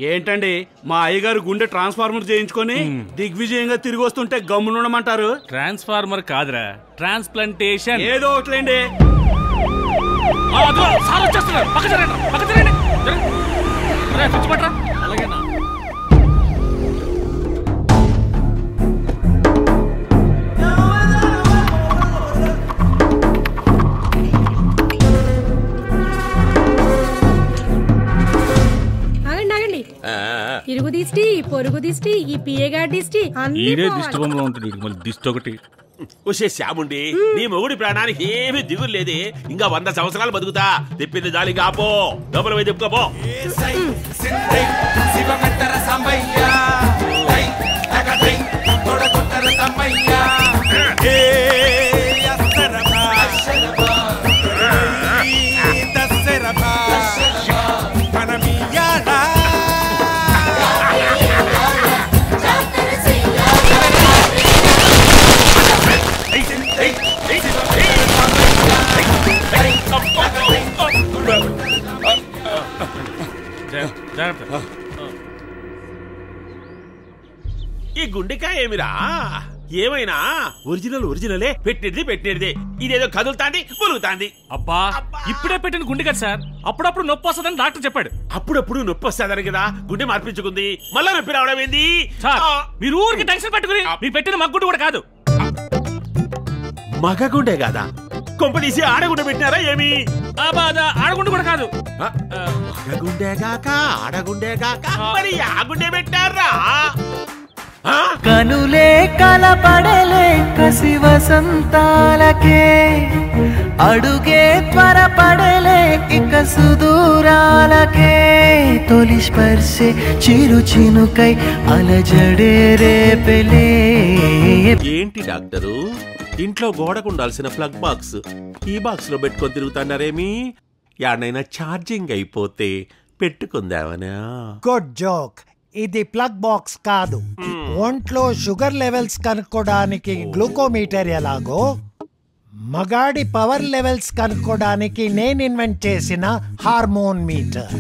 ఏంటండి మా అయ్యగారు గుండె ట్రాన్స్ఫార్మర్ చేయించుకొని దిగ్విజయంగా తిరిగి వస్తుంటే గమ్మునుండమంటారు? ట్రాన్స్ఫార్మర్ కాదురా, ట్రాన్స్ప్లాంటేషన్. ఏదో ఒకట్లేండి. అలాగేనా? ఇరుగు దిష్టి, పొరుగు దిష్టి, ఈ పిఏగా దిష్టి దిష్టి బొమ్మలో ఉంటుంది. మళ్ళీ దిష్టి ఒకటి. ఉషే శ్యాముండి, నీ మొగుడి ప్రాణానికి ఏమీ దిగులు లేదే. ఇంకా 100 సంవత్సరాలు బతుకుతా. తిప్పింది జాలి కాపో, డబ్బులు పోయి తిప్పుకోపో. ఈ గుండెకాయ ఏమిరా? ఏమైనా ఒరిజినలే. పెట్టినది ఇదేదో కదులుతాంది, ములుగుతాంది. అబ్బా, ఇప్పుడే పెట్టిన గుండె కదా సార్. అప్పుడప్పుడు నొప్పి వస్తుందని డాక్టర్ చెప్పాడు. అప్పుడప్పుడు నొప్పి వస్తుందని కదా గుండె మార్పించుకుంది. మళ్ళా నొప్పి రావడం ఏంది? మీరు ఊరికి టెన్షన్ పట్టుకుని మీరు పెట్టిన మగ్గుండు కూడా కాదు. మగ గుండె కాదా? కొంపదీసి ఆడగుండె పెట్టినారా ఏమి? ఆడగుండు కూడా కాదు. మగగుండె గాక ఆడగుండె గాక మరి ఆ గుండె పెట్టారా? కనులే కలపడలే కసి వసంతాలకే, అడుగే త్వరపడలే ఇక సుదూరాలకే, తొలి స్పర్శే చిరు చినుకై అలజడే రేపెలే. ఏంటి డాక్టరు, ఇంట్లో గోడకు ఉండాల్సిన ప్లగ్ బాక్స్ ఈ బాక్స్ లో పెట్టుకొని తిరుగుతున్నారేమి? యాడనైనా ఛార్జింగ్ అయిపోతే పెట్టుకుందామనా? Good joke. ఇది ప్లగ్ బాక్స్ కాదు. ఒంట్లో షుగర్ లెవెల్స్ కనుక్కోడానికి గ్లూకోమీటర్ ఎలాగో, మగాడి పవర్ లెవెల్స్ కనుక్కోడానికి నేను ఇన్వెంట్ చేసిన హార్మోన్ మీటర్.